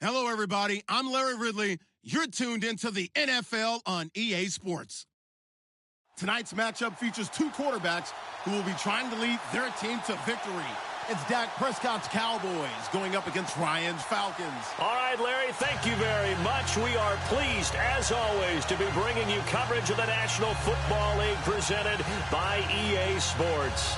Hello, everybody. I'm Larry Ridley. You're tuned into the NFL on EA Sports. Tonight's matchup features two quarterbacks who will be trying to lead their team to victory. It's Dak Prescott's Cowboys going up against Ryan's Falcons. All right, Larry, thank you very much. We are pleased, as always, to be bringing you coverage of the National Football League presented by EA Sports.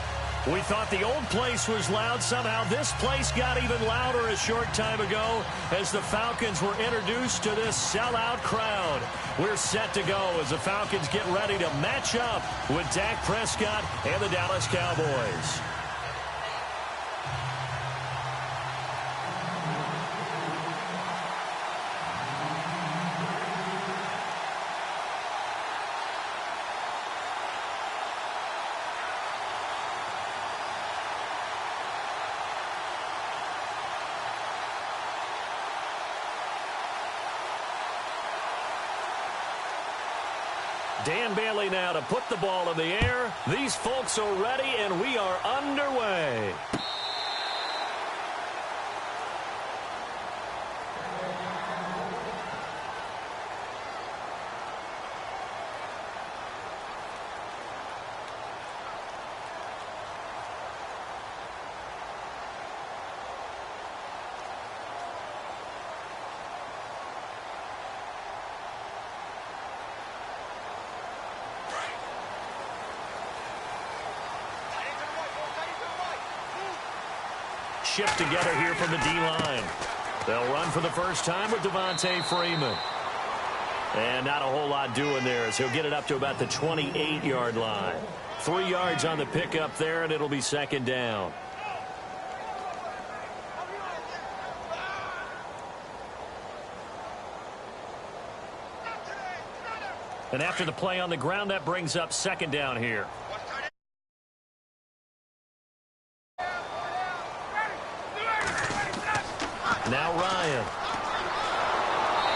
We thought the old place was loud. Somehow this place got even louder a short time ago as the Falcons were introduced to this sellout crowd. We're set to go as the Falcons get ready to match up with Dak Prescott and the Dallas Cowboys. Dan Bailey now to put the ball in the air. These folks are ready, and we are underway. Shift together here from the D-line. They'll run for the first time with Devontae Freeman. And not a whole lot doing there as he'll get it up to about the 28-yard line. 3 yards on the pickup there, and it'll be second down. And after the play on the ground, that brings up second down here. Now Ryan.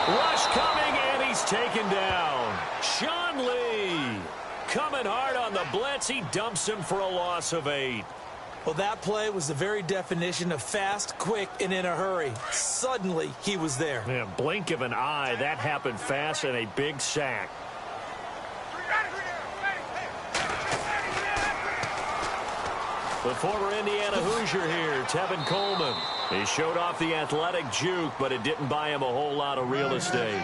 Rush coming, and he's taken down. Sean Lee coming hard on the blitz. He dumps him for a loss of 8. Well, that play was the very definition of fast, quick, and in a hurry. Suddenly, he was there. Yeah, blink of an eye. That happened fast, and a big sack. The former Indiana Hoosier here, Tevin Coleman. He showed off the athletic juke, but it didn't buy him a whole lot of real estate.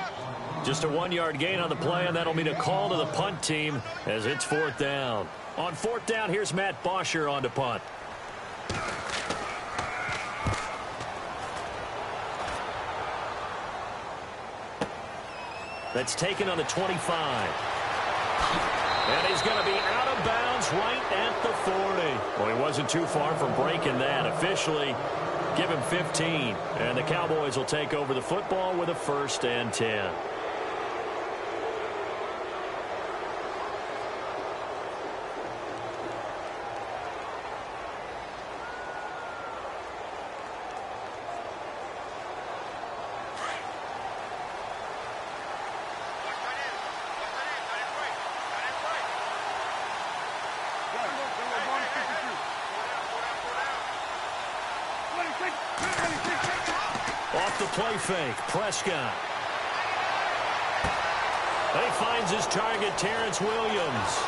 Just a 1-yard gain on the play, and that'll mean a call to the punt team as it's fourth down. On fourth down, here's Matt Bosher on to punt. That's taken on the 25. And he's going to be out of bounds right at the 40. Well, he wasn't too far from breaking that. Officially, give him 15. And the Cowboys will take over the football with a 1st and 10. Off the play fake, Prescott. He finds his target, Terrence Williams.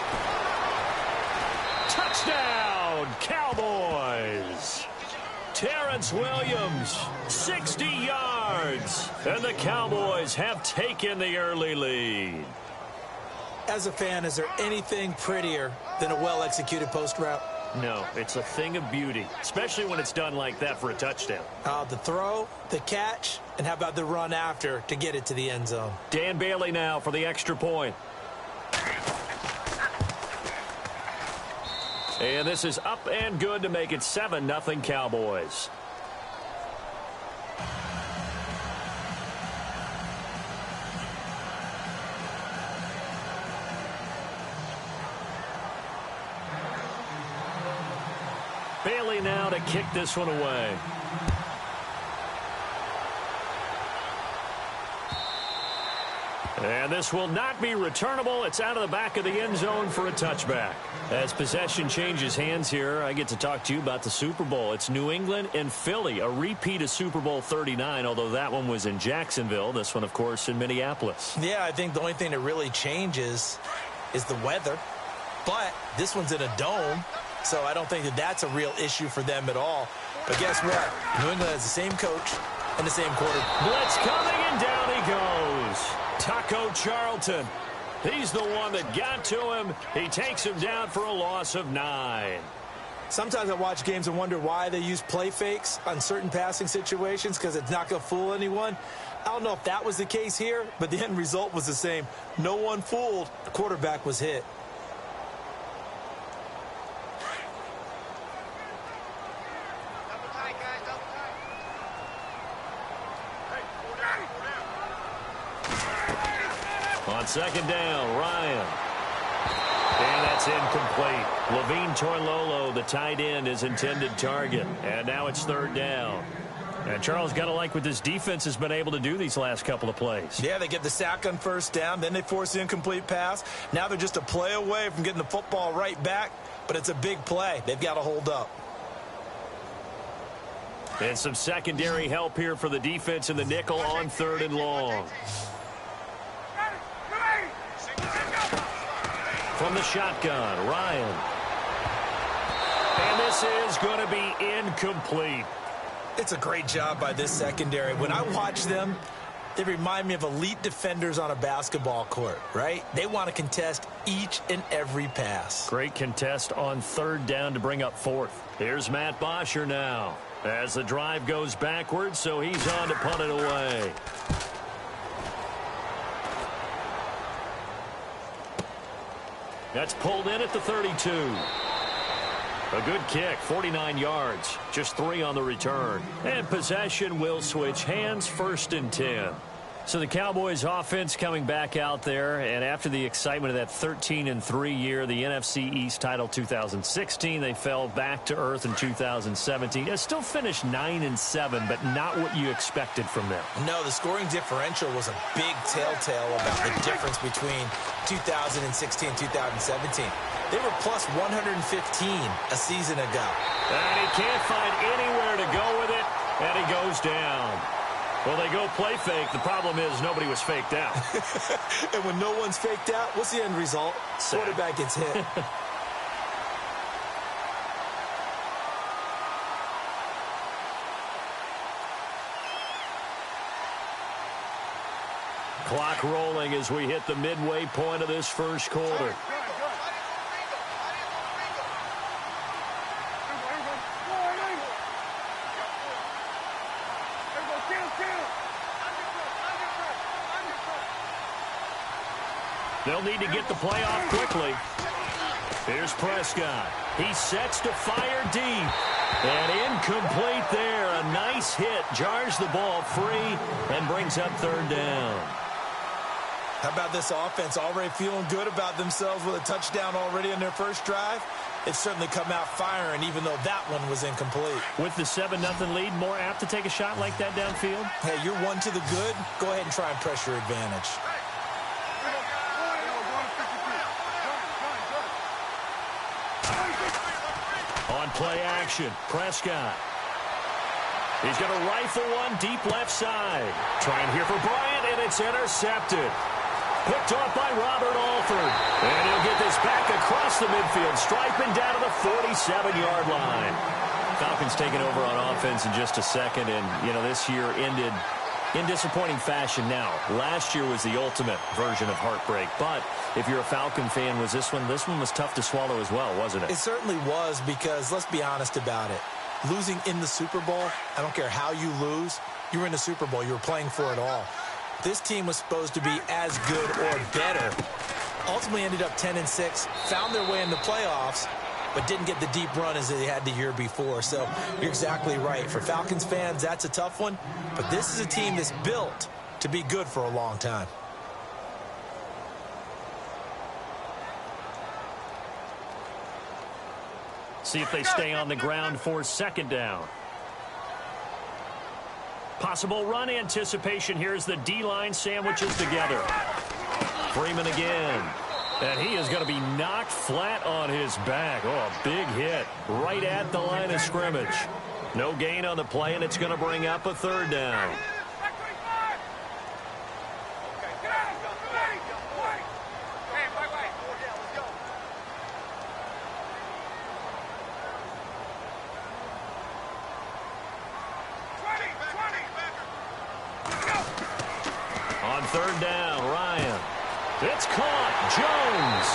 Touchdown, Cowboys. Terrence Williams, 60 yards. And the Cowboys have taken the early lead. As a fan, is there anything prettier than a well-executed post route? No, it's a thing of beauty, especially when it's done like that for a touchdown. The throw, the catch, and how about the run after to get it to the end zone? Dan Bailey now for the extra point. And this is up and good to make it 7-0 Cowboys. Bailey now to kick this one away. And this will not be returnable. It's out of the back of the end zone for a touchback. As possession changes hands here, I get to talk to you about the Super Bowl. It's New England and Philly, a repeat of Super Bowl 39, although that one was in Jacksonville. This one, of course, in Minneapolis. Yeah, I think the only thing that really changes is the weather. But this one's in a dome, so I don't think that that's a real issue for them at all. But guess what? New England has the same coach and the same quarterback. Blitz coming, and down he goes. Taco Charlton. He's the one that got to him. He takes him down for a loss of 9. Sometimes I watch games and wonder why they use play fakes on certain passing situations because it's not going to fool anyone. I don't know if that was the case here, but the end result was the same. No one fooled. The quarterback was hit. On second down, Ryan. And that's incomplete. Levine Toilolo, the tight end, is intended target. And now it's third down. And Charles, got to like what this defense has been able to do these last couple of plays. Yeah, they get the sack on first down. Then they force the incomplete pass. Now they're just a play away from getting the football right back. But it's a big play. They've got to hold up. And some secondary help here for the defense in the nickel on third and long. From the shotgun, Ryan. And this is going to be incomplete. It's a great job by this secondary. When I watch them, they remind me of elite defenders on a basketball court, right? They want to contest each and every pass. Great contest on third down to bring up fourth. Here's Matt Bosher now as the drive goes backwards, so he's on to punt it away. That's pulled in at the 32. A good kick, 49 yards, just 3 on the return. And possession will switch hands, first and 10. So the Cowboys offense coming back out there, and after the excitement of that 13-3 year, the NFC East title 2016, they fell back to earth in 2017. They still finished 9-7, but not what you expected from them. No, the scoring differential was a big telltale about the difference between 2016 and 2017. They were plus 115 a season ago. And he can't find anywhere to go with it, and he goes down. Well, they go play fake. The problem is nobody was faked out. And when no one's faked out, what's the end result? Sack. Quarterback gets hit. Clock rolling as we hit the midway point of this first quarter. They'll need to get the play off quickly. Here's Prescott. He sets to fire deep. And incomplete there. A nice hit. Jars the ball free and brings up third down. How about this offense already feeling good about themselves with a touchdown already in their first drive? It's certainly come out firing, even though that one was incomplete. With the 7-0 lead, more apt to take a shot like that downfield? Hey, you're one to the good. Go ahead and try and press your advantage. On play action, Prescott. He's going to rifle one deep left side. Trying here for Bryant, and it's intercepted. Picked off by Robert Alford. And he'll get this back across the midfield, striping down to the 47-yard line. Falcons taking over on offense in just a second, and, you know, this year ended in disappointing fashion now. Last year was the ultimate version of heartbreak, but if you're a Falcon fan, was this one was tough to swallow as well, wasn't it? It certainly was, because let's be honest about it. Losing in the Super Bowl, I don't care how you lose, you were in the Super Bowl, you were playing for it all. This team was supposed to be as good or better. Ultimately ended up 10-6, found their way in the playoffs, but didn't get the deep run as they had the year before. So you're exactly right. For Falcons fans, that's a tough one. But this is a team that's built to be good for a long time. See if they stay on the ground for second down. Possible run anticipation here as the D-line sandwiches together. Freeman again. And he is going to be knocked flat on his back. Oh, a big hit right at the line of scrimmage. No gain on the play, and it's going to bring up a third down. On third down, Ryan. It's caught. Jones.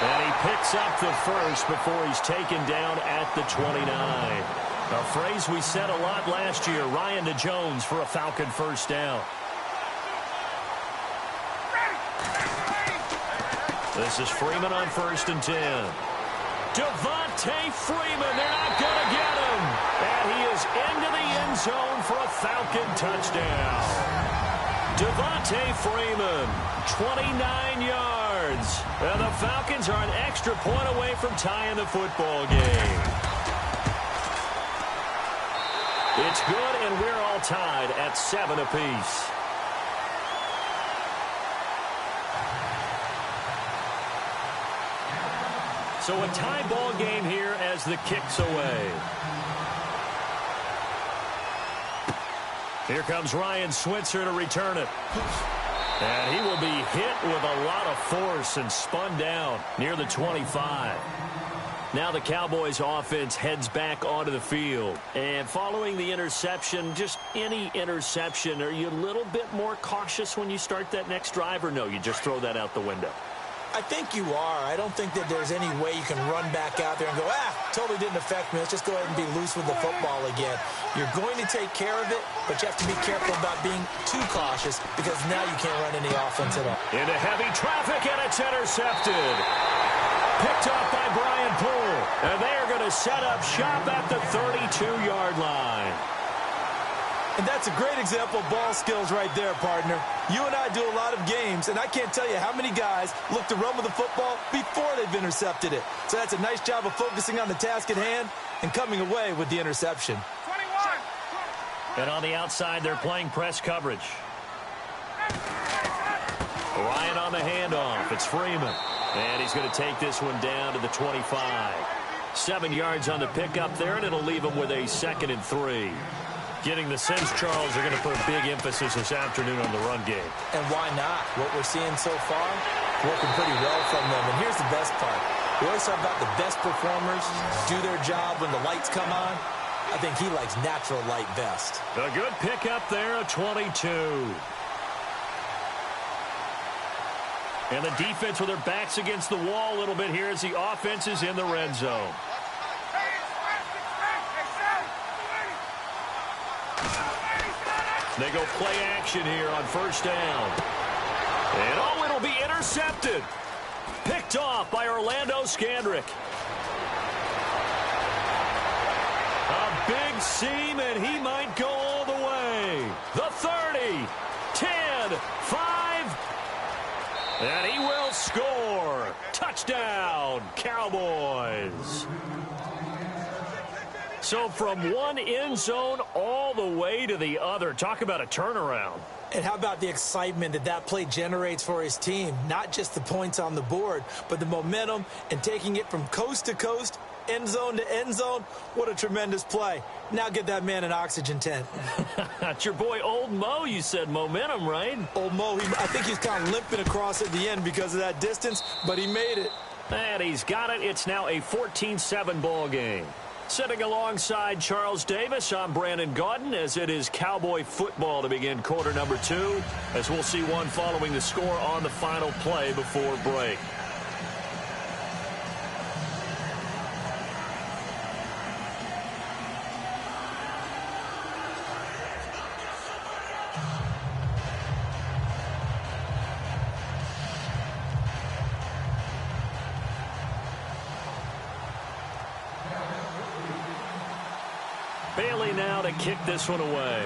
And he picks up the first before he's taken down at the 29. A phrase we said a lot last year, Ryan to Jones for a Falcon first down. This is Freeman on 1st and 10. Devontae Freeman, they're not going to get him. And he is into the end zone for a Falcon touchdown. Devontae Freeman, 29 yards. And the Falcons are an extra point away from tying the football game. It's good, and we're all tied at 7 apiece. So a tie ball game here as the kick's away. Here comes Ryan Switzer to return it. And he will be hit with a lot of force and spun down near the 25. Now the Cowboys offense heads back onto the field. And following the interception, just any interception, are you a little bit more cautious when you start that next drive, or no, you just throw that out the window? I think you are. I don't think that there's any way you can run back out there and go, totally didn't affect me. Let's just go ahead and be loose with the football again. You're going to take care of it, but you have to be careful about being too cautious because now you can't run any offense at all. Into heavy traffic, and it's intercepted. Picked up by Brian Poole. And they are going to set up shop at the 32-yard line. And that's a great example of ball skills right there, partner. You and I do a lot of games, and I can't tell you how many guys look to run with the football before they've intercepted it. So that's a nice job of focusing on the task at hand and coming away with the interception. 21. And on the outside, they're playing press coverage. Ryan on the handoff. It's Freeman. And he's going to take this one down to the 25. 7 yards on the pickup there, and it'll leave him with a 2nd and 3. Getting the sense Charles are going to put a big emphasis this afternoon on the run game. And why not? What we're seeing so far, working pretty well from them. And here's the best part. We always talk about the best performers do their job when the lights come on. I think he likes natural light best. A good pickup there, a 22. And the defense with their backs against the wall a little bit here as the offense is in the red zone. They go play action here on 1st down. And it'll be intercepted. Picked off by Orlando Scandrick. A big seam, and he might go all the way. The 30, 10, 5. And he will score. Touchdown, Cowboys. So from one end zone all the way to the other. Talk about a turnaround. And how about the excitement that play generates for his team? Not just the points on the board, but the momentum and taking it from coast to coast, end zone to end zone. What a tremendous play. Now get that man an oxygen tent. That's your boy Old Mo. You said momentum, right? Old Mo, I think he's kind of limping across at the end because of that distance, but he made it. And he's got it. It's now a 14-7 ball game. Sitting alongside Charles Davis, I'm Brandon Gaudin as it is Cowboy football to begin quarter number 2, as we'll see one following the score on the final play before break. Bailey now to kick this one away.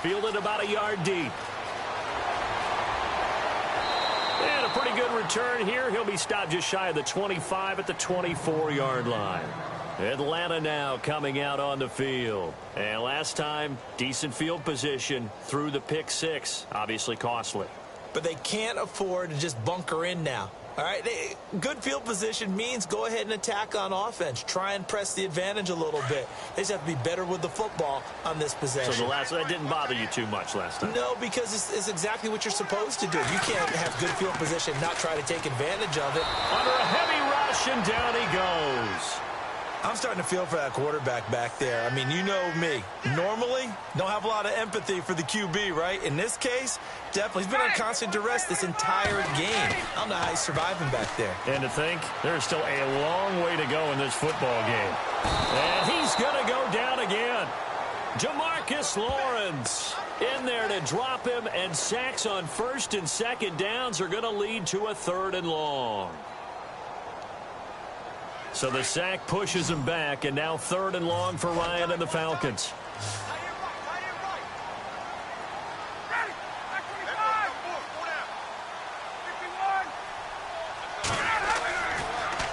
Fielded about a yard deep. And a pretty good return here. He'll be stopped just shy of the 25 at the 24-yard line. Atlanta now coming out on the field. And last time, decent field position through the pick six. Obviously costly. But they can't afford to just bunker in now. All right, good field position means go ahead and attack on offense. Try and press the advantage a little bit. They just have to be better with the football on this possession. So that didn't bother you too much last time? No, because it's exactly what you're supposed to do. You can't have good field position and not try to take advantage of it. Under a heavy rush, and down he goes. I'm starting to feel for that quarterback back there. I mean, you know me. Normally, don't have a lot of empathy for the QB, right? In this case, definitely. He's been on constant duress this entire game. I don't know how he's surviving back there. And to think, there's still a long way to go in this football game. And he's going to go down again. Jamarcus Lawrence in there to drop him, and sacks on first and second downs are going to lead to a 3rd and long. So the sack pushes him back, and now 3rd and long for Ryan and the Falcons.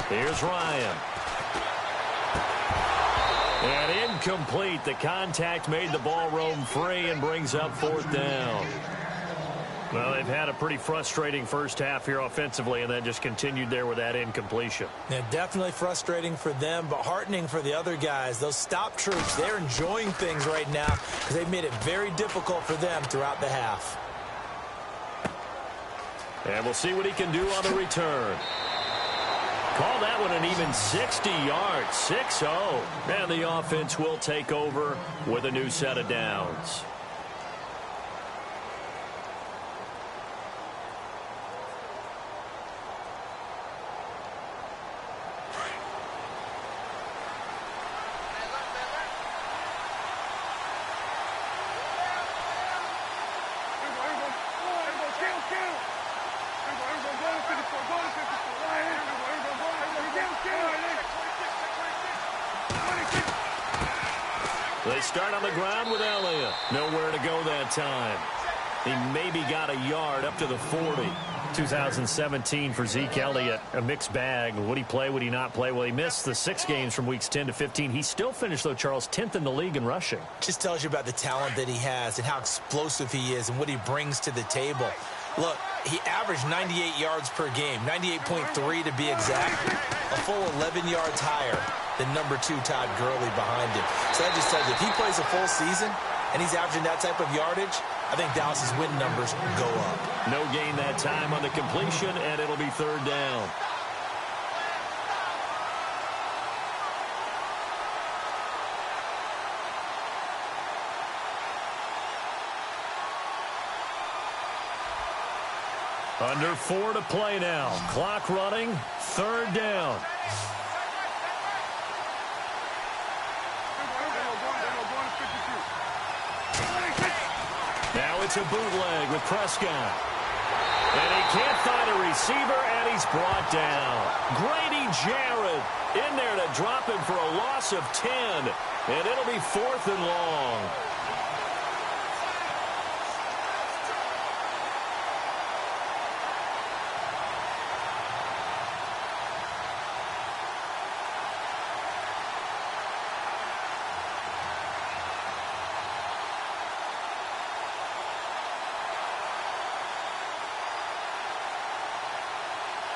Here's Ryan. And incomplete. The contact made the ball roam free and brings up 4th down. Well, they've had a pretty frustrating first half here offensively, and then just continued there with that incompletion. Yeah, definitely frustrating for them, but heartening for the other guys. Those stop troops, they're enjoying things right now because they've made it very difficult for them throughout the half. And we'll see what he can do on the return. Call that one an even 60 yards, 6-0. And the offense will take over with a new set of downs. They start on the ground with Elliott. Nowhere to go that time. He maybe got a yard up to the 40. 2017 for Zeke Elliott, a mixed bag. Would he play, would he not play? Well, he missed the 6 games from weeks 10 to 15. He still finished, though, Charles, 10th in the league in rushing. Just tells you about the talent that he has and how explosive he is and what he brings to the table. Look, he averaged 98 yards per game, 98.3 to be exact, a full 11 yards higher than number 2 Todd Gurley behind him. So that just tells you, if he plays a full season and he's averaging that type of yardage, I think Dallas's win numbers go up. No gain that time on the completion, and it'll be 3rd down. Under 4 to play now. Clock running. 3rd down. Now it's a bootleg with Prescott. And he can't find a receiver, and he's brought down. Grady Jarrett in there to drop him for a loss of 10. And it'll be 4th and long.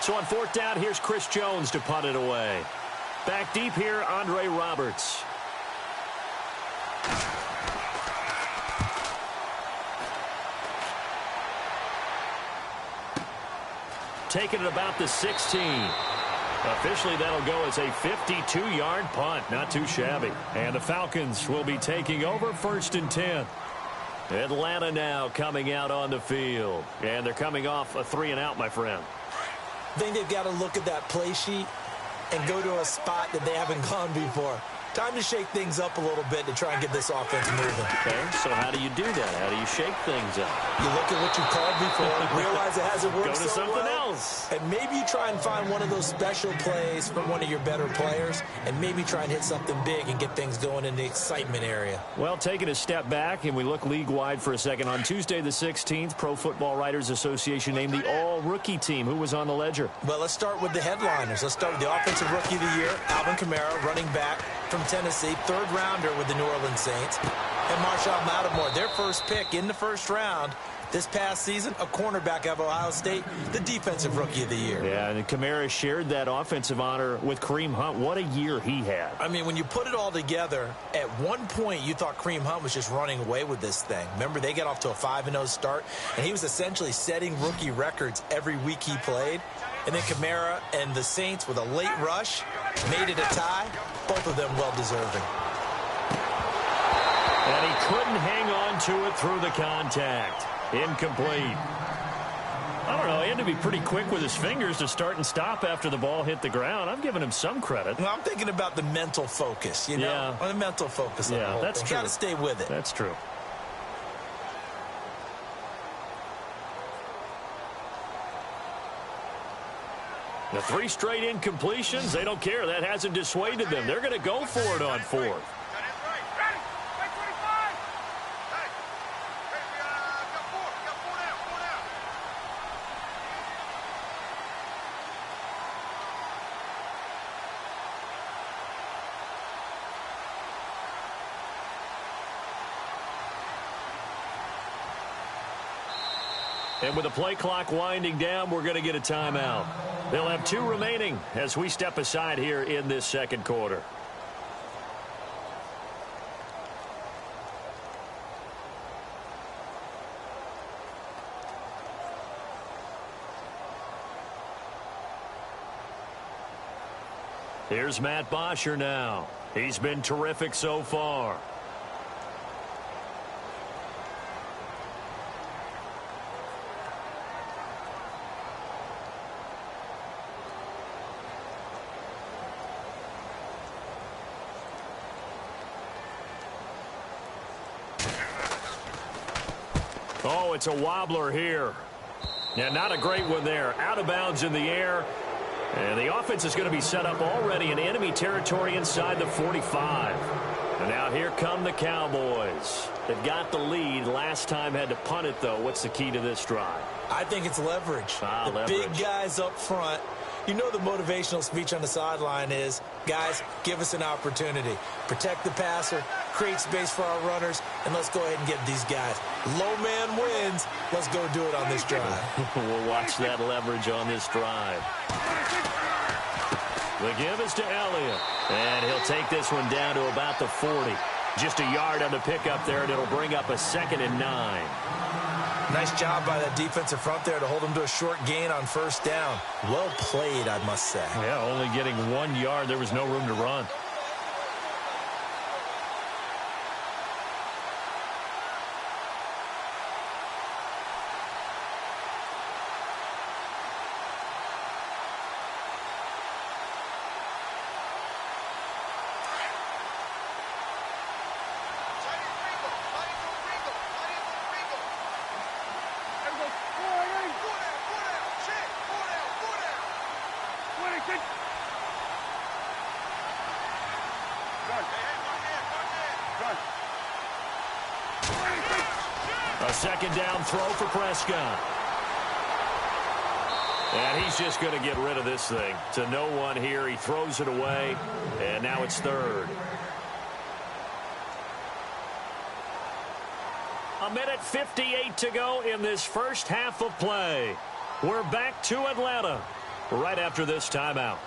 So on 4th down, here's Chris Jones to punt it away. Back deep here, Andre Roberts. Taking it about the 16. Officially, that'll go as a 52-yard punt. Not too shabby. And the Falcons will be taking over 1st and 10. Atlanta now coming out on the field. And they're coming off a 3-and-out, my friend. I think they've got to look at that play sheet and go to a spot that they haven't gone before. Time to shake things up a little bit to try and get this offense moving. Okay, so how do you do that? How do you shake things up? You look at what you called before, realize it hasn't worked so well. Go to something else. feels. And maybe you try and find one of those special plays from one of your better players, and maybe try and hit something big and get things going in the excitement area. Well, taking a step back, and we look league-wide for a second. On Tuesday the 16th, Pro Football Writers Association named the all-rookie team. Who was on the ledger? Well, let's start with the headliners. Let's start with the Offensive Rookie of the Year, Alvin Kamara, running back from Tennessee, third-rounder with the New Orleans Saints, and Marshall Lattimore, their first pick in the first round. This past season, a cornerback of Ohio State, the Defensive Rookie of the Year. Yeah, and Kamara shared that offensive honor with Kareem Hunt. What a year he had. I mean, when you put it all together, at one point you thought Kareem Hunt was just running away with this thing. Remember, they got off to a 5-0 start, and he was essentially setting rookie records every week he played. And then Kamara and the Saints with a late rush made it a tie. Both of them well-deserving. And he couldn't hang on to it through the contact. Incomplete. I don't know. He had to be pretty quick with his fingers to start and stop after the ball hit the ground. I'm giving him some credit. Well, I'm thinking about the mental focus, you know? Yeah. The mental focus. Yeah, that's true. Got to stay with it. That's true. The 3 straight incompletions, they don't care. That hasn't dissuaded them. They're going to go for it on 4th. And with the play clock winding down, we're going to get a timeout. They'll have 2 remaining as we step aside here in this second quarter. Here's Matt Bosher now. He's been terrific so far. Oh, it's a wobbler here. Yeah, not a great one there. Out of bounds in the air. And the offense is going to be set up already in enemy territory inside the 45. And now here come the Cowboys. They've got the lead. Last time had to punt it, though. What's the key to this drive? I think it's leverage. The big guys up front. You know the motivational speech on the sideline is, guys, give us an opportunity. Protect the passer, create space for our runners, and let's go ahead and get these guys. Low man wins. Let's go do it on this drive. We'll watch that leverage on this drive. The give is to Elliott. And he'll take this one down to about the 40. Just a yard on the pickup there, and it'll bring up a 2nd and 9. Nice job by that defensive front there to hold him to a short gain on first down. Well played, I must say. Yeah, only getting 1 yard. There was no room to run. A 2nd down throw for Prescott. And he's just going to get rid of this thing. To no one here. He throws it away. And now it's 3rd. 1:58 to go in this first half of play. We're back to Atlanta right after this timeout.